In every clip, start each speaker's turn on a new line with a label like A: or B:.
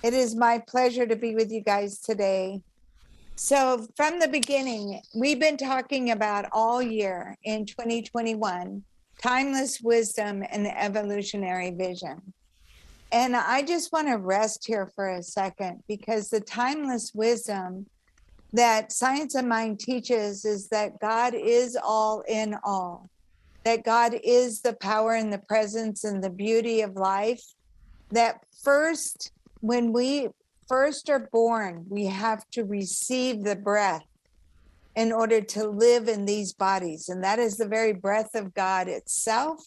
A: It is my pleasure to be with you guys today. So, from the beginning, we've been talking about all year in 2021 timeless wisdom and evolutionary vision. And I just want to rest here for a second because the timeless wisdom that Science of Mind teaches is that God is all in all, that God is the power and the presence and the beauty of life. That first, when we first are born, we have to receive the breath in order to live in these bodies. And that is the very breath of God itself.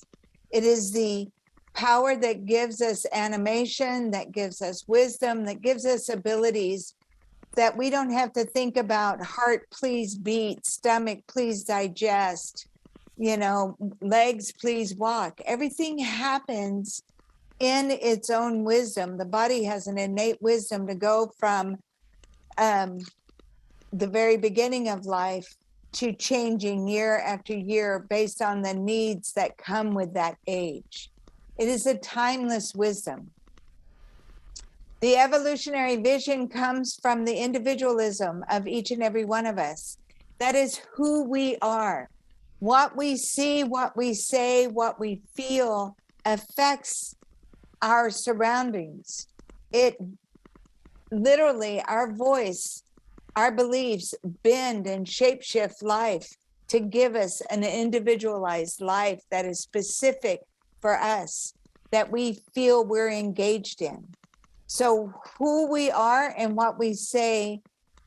A: It is the power that gives us animation, that gives us wisdom, that gives us abilities that we don't have to think about heart, please beat, stomach, please digest, legs, please walk. Everything happens in its own wisdom. The body has an innate wisdom to go from the very beginning of life to changing year after year based on the needs that come with that age. It is a timeless wisdom. The evolutionary vision comes from the individualism of each and every one of us. That is who we are. What we see, what we say, what we feel affects our surroundings. It literally, our voice, our beliefs bend and shapeshift life to give us an individualized life that is specific for us, that we feel we're engaged in. So who we are and what we say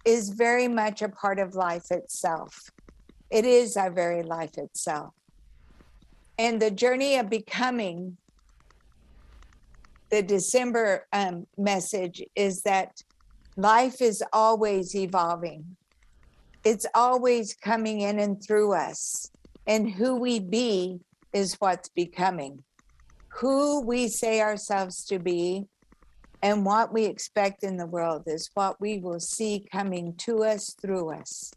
A: is very much a part of life itself. It is our very life itself. And the journey of becoming, the December message is that life is always evolving. It's always coming in and through us. And who we be is what's becoming. Who we say ourselves to be and what we expect in the world is what we will see coming to us, through us.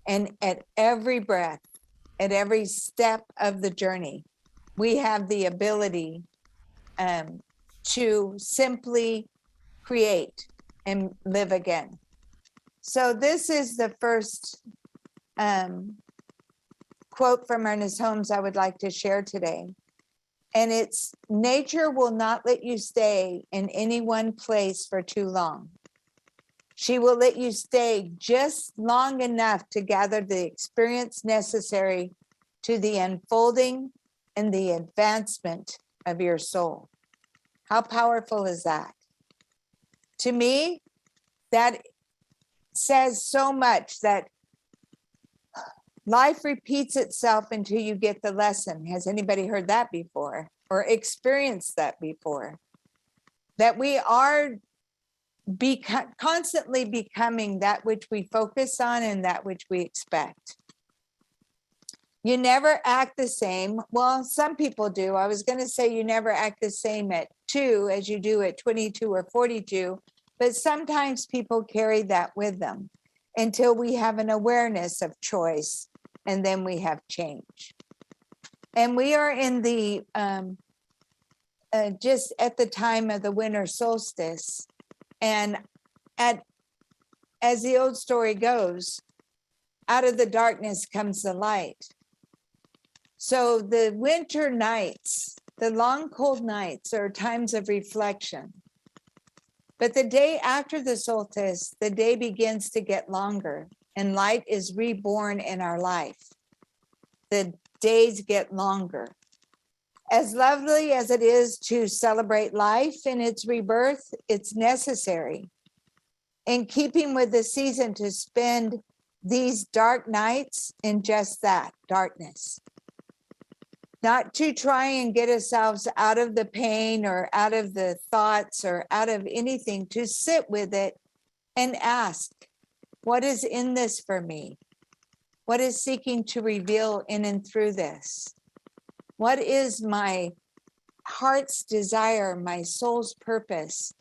A: And at every breath, at every step of the journey, we have the ability to simply create and live again. So this is the first quote from Ernest Holmes I would like to share today. And it's, nature will not let you stay in any one place for too long. She will let you stay just long enough to gather the experience necessary to the unfolding and the advancement of your soul. How powerful is that? To me, that says so much, that life repeats itself until you get the lesson. Has anybody heard that before or experienced that before? That we are constantly becoming that which we focus on and that which we expect. You never act the same. Well, some people do. I was going to say you never act the same at 2 as you do at 22 or 42, but sometimes people carry that with them until we have an awareness of choice, and then we have change. And we are in the just at the time of the winter solstice, and as the old story goes, out of the darkness comes the light. So the winter nights, the long cold nights, are times of reflection. But the day after the solstice, the day begins to get longer and light is reborn in our life. The days get longer. As lovely as it is to celebrate life in its rebirth, it's necessary, in keeping with the season, to spend these dark nights in just that, darkness. Not to try and get ourselves out of the pain or out of the thoughts or out of anything, to sit with it and ask, what is in this for me? What is seeking to reveal in and through this? What is my heart's desire, my soul's purpose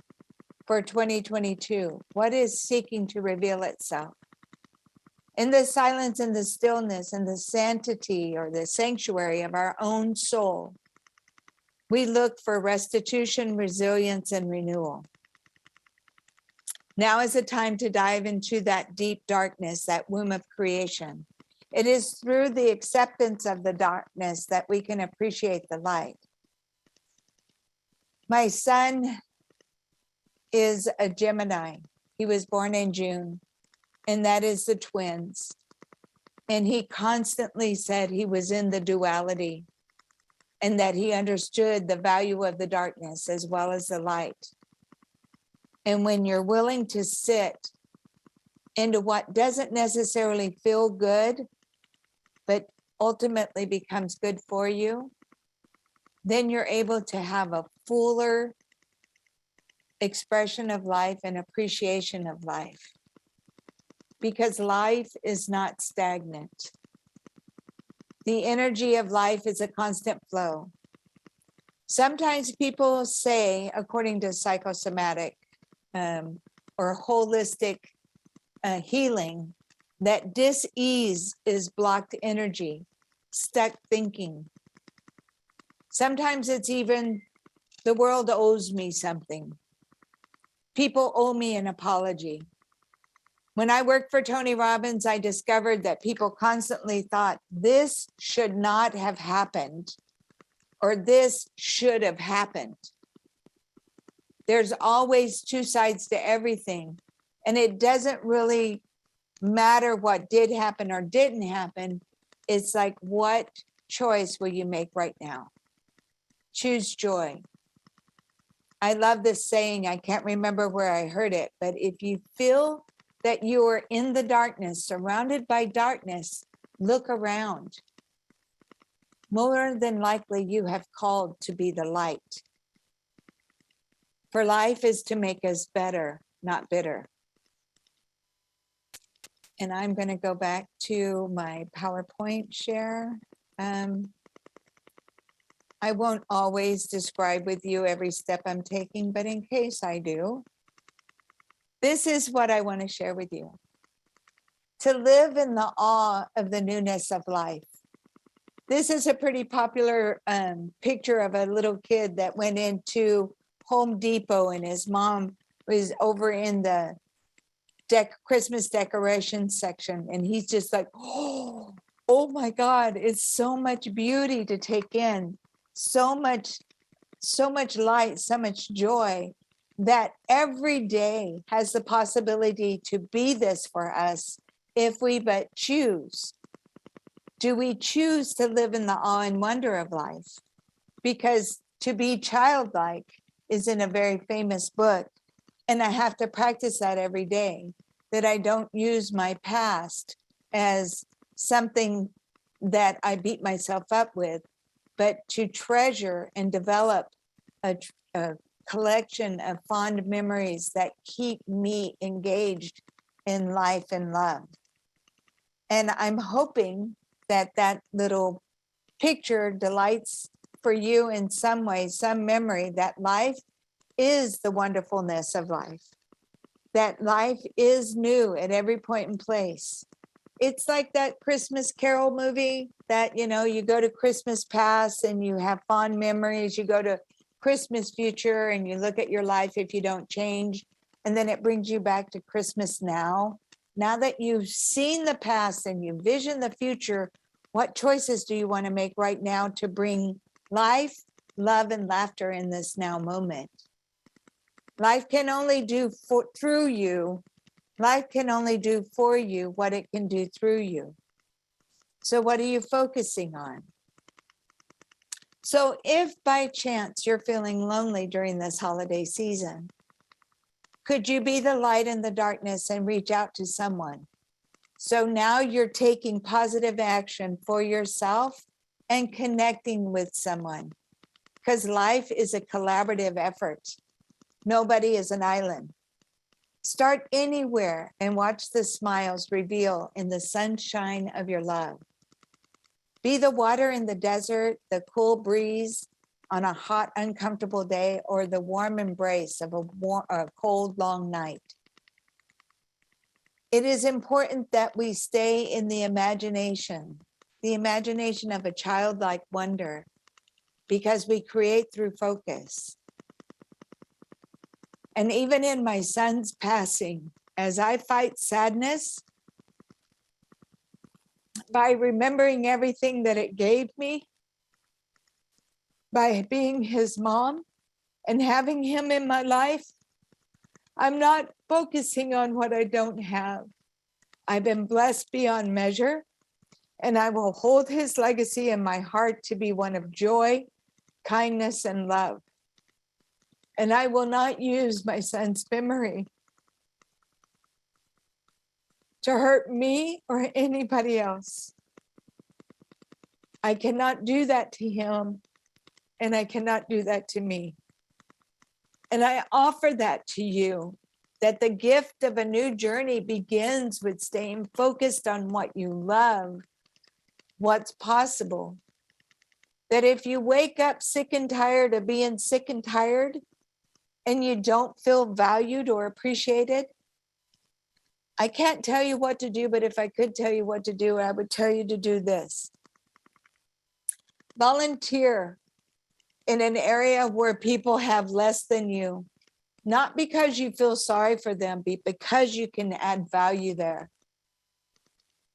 A: for 2022? What is seeking to reveal itself? In the silence and the stillness and the sanctity or the sanctuary of our own soul, we look for restitution, resilience, and renewal. Now is the time to dive into that deep darkness, that womb of creation. It is through the acceptance of the darkness that we can appreciate the light. My son is a Gemini. He was born in June, and that is the twins. And he constantly said he was in the duality and that he understood the value of the darkness as well as the light. And when you're willing to sit into what doesn't necessarily feel good, but ultimately becomes good for you, then you're able to have a fuller expression of life and appreciation of life. Because life is not stagnant. The energy of life is a constant flow. Sometimes people say, according to psychosomatic or holistic healing, that dis-ease is blocked energy, stuck thinking. Sometimes it's even the world owes me something. People owe me an apology. When I worked for Tony Robbins, I discovered that people constantly thought this should not have happened or this should have happened. There's always two sides to everything. And it doesn't really matter what did happen or didn't happen. It's like, what choice will you make right now? Choose joy. I love this saying. I can't remember where I heard it, but if you feel that you are in the darkness, surrounded by darkness, look around. More than likely, you have called to be the light. For life is to make us better, not bitter. And I'm going to go back to my PowerPoint share. I won't always describe with you every step I'm taking, but in case I do, this is what I want to share with you. To live in the awe of the newness of life. This is a pretty popular picture of a little kid that went into Home Depot and his mom was over in the Christmas decoration section. And he's just like, oh my God, it's so much beauty to take in. So much light, so much joy. That every day has the possibility to be this for us if we but choose. Do we choose to live in the awe and wonder of life? Because to be childlike is in a very famous book, and I have to practice that every day, that I don't use my past as something that I beat myself up with, but to treasure and develop a collection of fond memories that keep me engaged in life and love. And I'm hoping that that little picture delights for you in some way, some memory, that life is the wonderfulness of life, that life is new at every point and place. It's like that Christmas Carol movie that, you know, you go to Christmas past and you have fond memories, you go to Christmas future and you look at your life if you don't change, and then it brings you back to Christmas now. Now that you've seen the past and you vision the future, what choices do you want to make right now to bring life, love, and laughter in this now moment? Life can only do through you. Life can only do for you what it can do through you. So what are you focusing on? So if by chance you're feeling lonely during this holiday season, could you be the light in the darkness and reach out to someone? So now you're taking positive action for yourself and connecting with someone, because life is a collaborative effort. Nobody is an island. Start anywhere and watch the smiles reveal in the sunshine of your love. Be the water in the desert, the cool breeze on a hot, uncomfortable day, or the warm embrace of a cold, long night. It is important that we stay in the imagination of a childlike wonder, because we create through focus. And even in my son's passing, as I fight sadness, by remembering everything that it gave me, by being his mom and having him in my life, I'm not focusing on what I don't have. I've been blessed beyond measure, and I will hold his legacy in my heart to be one of joy, kindness, and love. And I will not use my son's memory to hurt me or anybody else. I cannot do that to him, and I cannot do that to me. And I offer that to you, that the gift of a new journey begins with staying focused on what you love, what's possible. That if you wake up sick and tired of being sick and tired, and you don't feel valued or appreciated, I can't tell you what to do, but if I could tell you what to do, I would tell you to do this. Volunteer in an area where people have less than you, not because you feel sorry for them, but because you can add value there.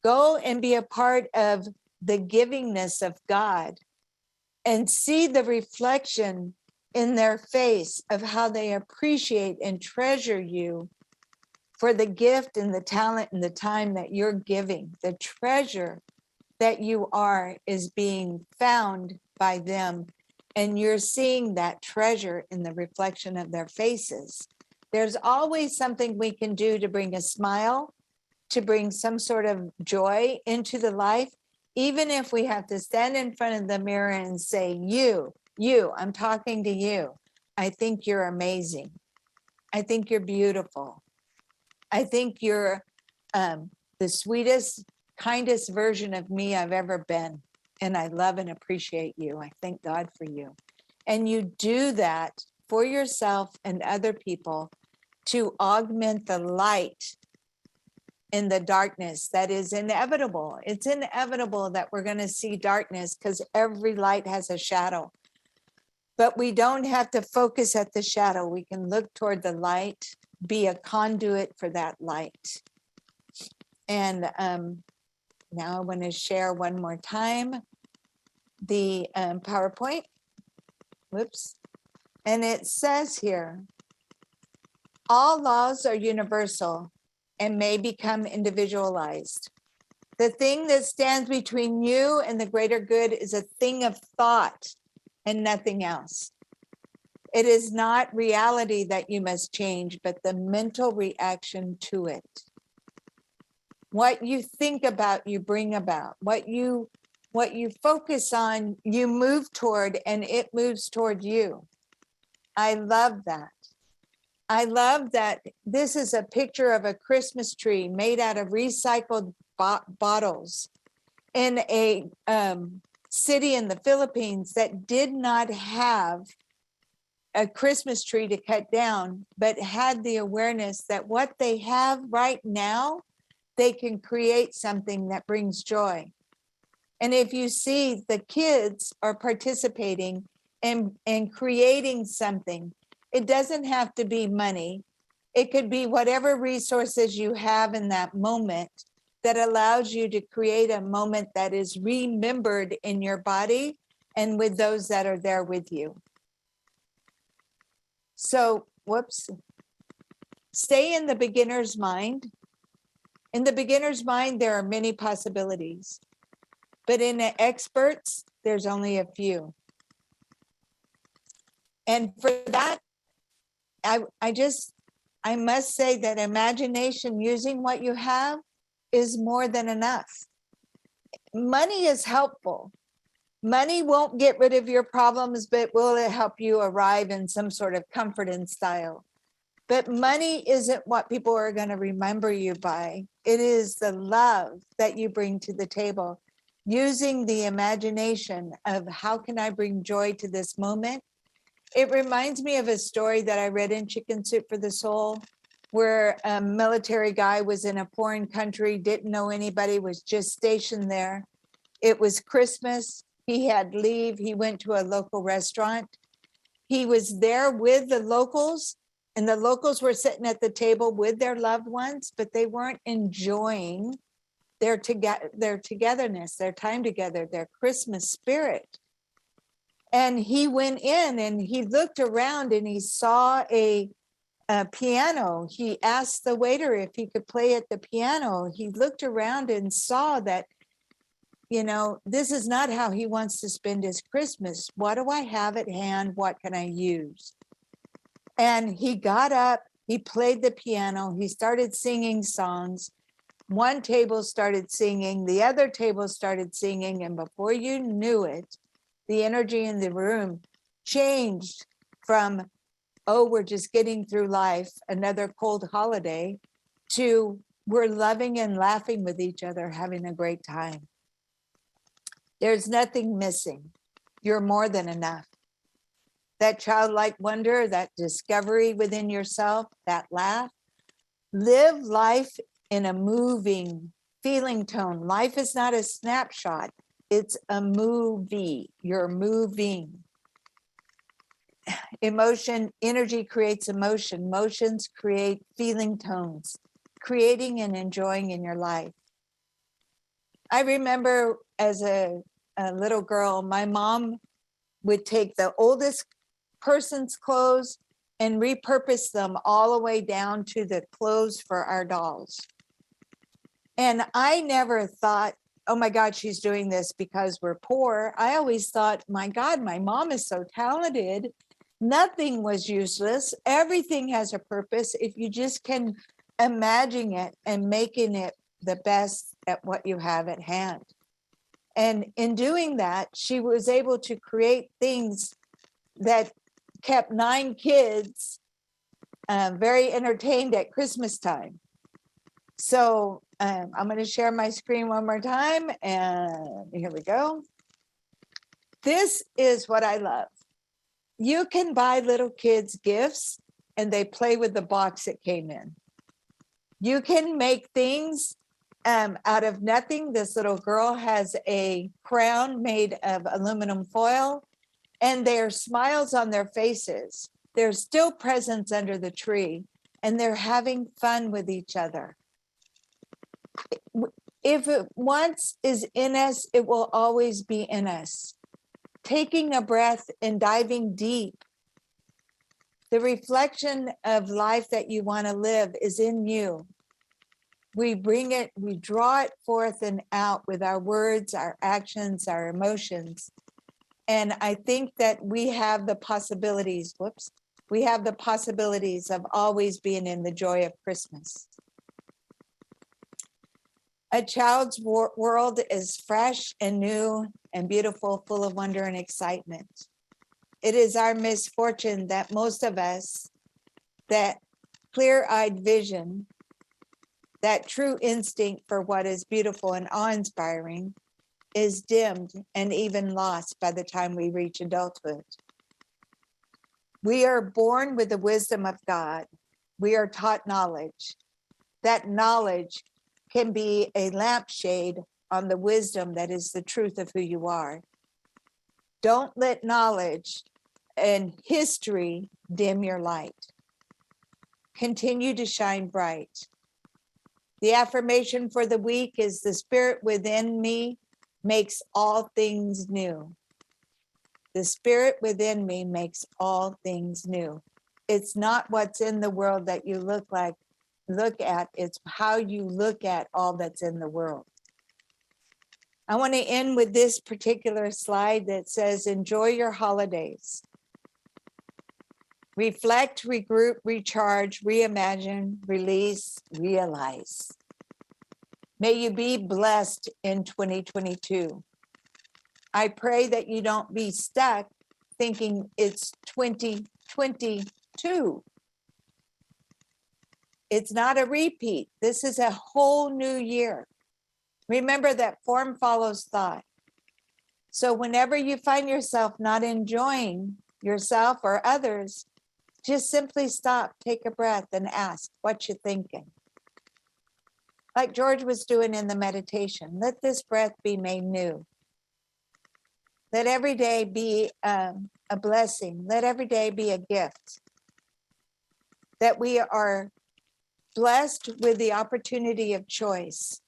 A: Go and be a part of the givingness of God and see the reflection in their face of how they appreciate and treasure you for the gift and the talent and the time that you're giving. The treasure that you are is being found by them, and you're seeing that treasure in the reflection of their faces. There's always something we can do to bring a smile, to bring some sort of joy into the life, even if we have to stand in front of the mirror and say, you, I'm talking to you. I think you're amazing. I think you're beautiful. I think you're the sweetest, kindest version of me I've ever been. And I love and appreciate you. I thank God for you. And you do that for yourself and other people to augment the light in the darkness that is inevitable. It's inevitable that we're going to see darkness because every light has a shadow. But we don't have to focus at the shadow. We can look toward the light, be a conduit for that light. And now I want to share one more time the PowerPoint. Whoops. And it says here, all laws are universal and may become individualized. The thing that stands between you and the greater good is a thing of thought and nothing else. It is not reality that you must change, but the mental reaction to it. What you think about, you bring about. What you focus on, you move toward, and it moves toward you. I love that. I love that this is a picture of a Christmas tree made out of recycled bottles in a city in the Philippines that did not have a Christmas tree to cut down, but had the awareness that what they have right now, they can create something that brings joy. And if you see, the kids are participating and creating something. It doesn't have to be money. It could be whatever resources you have in that moment that allows you to create a moment that is remembered in your body and with those that are there with you. So, stay in the beginner's mind. In the beginner's mind, there are many possibilities, but in the experts, there's only a few. And for that, I must say that imagination, using what you have, is more than enough. Money is helpful. Money won't get rid of your problems, but will it help you arrive in some sort of comfort and style? But money isn't what people are going to remember you by. It is the love that you bring to the table, using the imagination of how can I bring joy to this moment? It reminds me of a story that I read in Chicken Soup for the Soul, where a military guy was in a foreign country, didn't know anybody, was just stationed there. It was Christmas. He had leave. He went to a local restaurant. He was there with the locals, And the locals were sitting at the table with their loved ones, but they weren't enjoying their togetherness, their time together, their Christmas spirit. And he went in and he looked around and he saw a piano. He asked the waiter if he could play at the piano. He looked around and saw that, this is not how he wants to spend his Christmas. What do I have at hand? What can I use? And he got up, he played the piano, he started singing songs. One table started singing, the other table started singing, and before you knew it, the energy in the room changed from, oh, we're just getting through life, another cold holiday, to we're loving and laughing with each other, having a great time. There's nothing missing. You're more than enough. That childlike wonder, that discovery within yourself, that laugh. Live life in a moving feeling tone. Life is not a snapshot. It's a movie. You're moving. Emotion, energy creates emotion. Motions create feeling tones, creating and enjoying in your life. I remember as a little girl, my mom would take the oldest person's clothes and repurpose them all the way down to the clothes for our dolls. And I never thought, oh my God, she's doing this because we're poor. I always thought, my God, my mom is so talented. Nothing was useless. Everything has a purpose if you just can imagine it and making it the best at what you have at hand. And in doing that, she was able to create things that kept 9 kids very entertained at Christmas time. So I'm going to share my screen one more time, and here we go. This is what I love. You can buy little kids gifts and they play with the box it came in. You can make things out of nothing. This little girl has a crown made of aluminum foil, and there are smiles on their faces. There's still presents under the tree, and they're having fun with each other. If it once is in us, it will always be in us. Taking a breath and diving deep. The reflection of life that you want to live is in you. We bring it, we draw it forth and out with our words, our actions, our emotions. And I think that we have the possibilities, we have the possibilities of always being in the joy of Christmas. A child's world is fresh and new and beautiful, full of wonder and excitement. It is our misfortune that most of us, that clear-eyed vision, that true instinct for what is beautiful and awe-inspiring, is dimmed and even lost by the time we reach adulthood. We are born with the wisdom of God. We are taught knowledge. That knowledge can be a lampshade on the wisdom that is the truth of who you are. Don't let knowledge and history dim your light. Continue to shine bright. The affirmation for the week is the spirit within me makes all things new. The spirit within me makes all things new. It's not what's in the world that you look at, it's how you look at all that's in the world. I want to end with this particular slide that says, enjoy your holidays. Reflect, regroup, recharge, reimagine, release, realize. May you be blessed in 2022. I pray that you don't be stuck thinking it's 2022. It's not a repeat. This is a whole new year. Remember that form follows thought. So whenever you find yourself not enjoying yourself or others, just simply stop, take a breath, and ask, what you thinking? Like George was doing in the meditation, let this breath be made new. Let every day be a blessing. Let every day be a gift. that we are blessed with the opportunity of choice.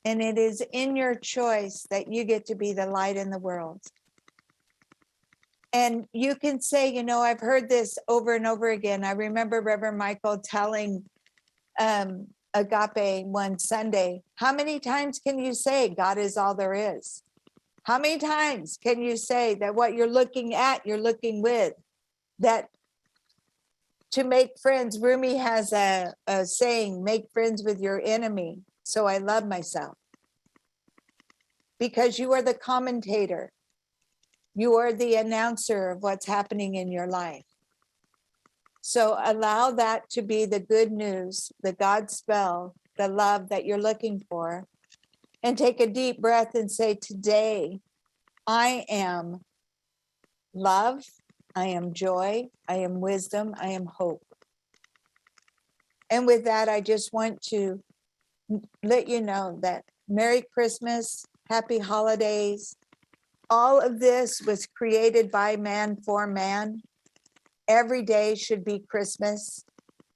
A: And it is in your choice that you get to be the light in the world. And you can say, you know, I've heard this over and over again. I remember Reverend Michael telling Agape one Sunday, how many times can you say God is all there is? How many times can you say that what you're looking at, you're looking with? That to make friends, Rumi has a saying, make friends with your enemy. So I love myself. Because you are the commentator. You are the announcer of what's happening in your life. So allow that to be the good news, the God spell, the love that you're looking for. And take a deep breath and say, today, I am love, I am joy, I am wisdom, I am hope. And with that, I just want to let you know that Merry Christmas, Happy Holidays. All of this was created by man for man. Every day should be Christmas.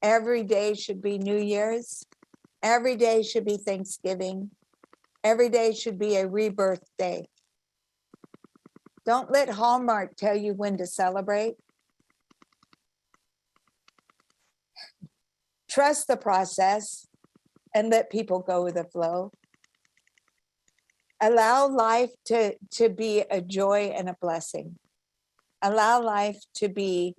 A: Every day should be New Year's. Every day should be Thanksgiving. Every day should be a rebirth day. Don't let Hallmark tell you when to celebrate. Trust the process and let people go with the flow. Allow life to be a joy and a blessing. Allow life to be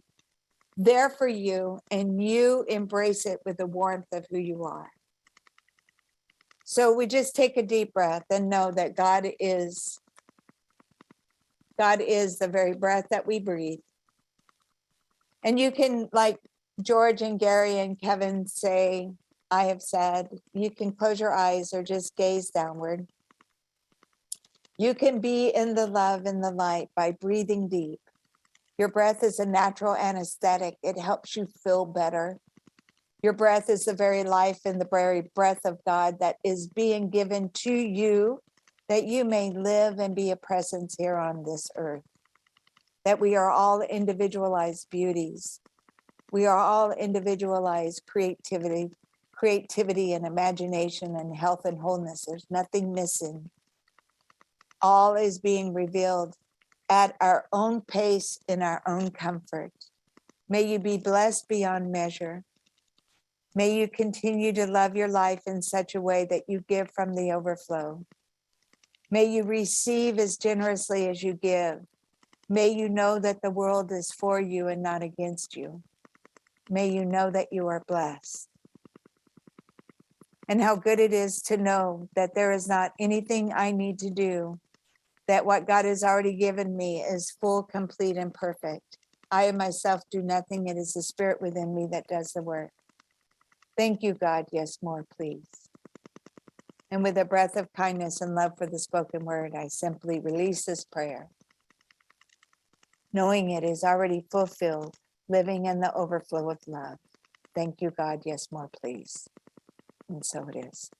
A: there for you and you embrace it with the warmth of who you are. So we just take a deep breath and know that God is the very breath that we breathe. And you can, like George and Gary and Kevin say, I have said, you can close your eyes or just gaze downward. You can be in the love and the light by breathing deep. Your breath is a natural anesthetic. It helps you feel better. Your breath is the very life and the very breath of God that is being given to you, that you may live and be a presence here on this earth. That we are all individualized beauties. We are all individualized creativity and imagination and health and wholeness. There's nothing missing. All is being revealed at our own pace, in our own comfort. May you be blessed beyond measure. May you continue to love your life in such a way that you give from the overflow. May you receive as generously as you give. May you know that the world is for you and not against you. May you know that you are blessed. And how good it is to know that there is not anything I need to do, that what God has already given me is full, complete, and perfect. I myself do nothing. It is the Spirit within me that does the work. Thank you, God. Yes, more, please. And with a breath of kindness and love for the spoken word, I simply release this prayer, knowing it is already fulfilled, living in the overflow of love. Thank you, God. Yes, more, please. And so it is.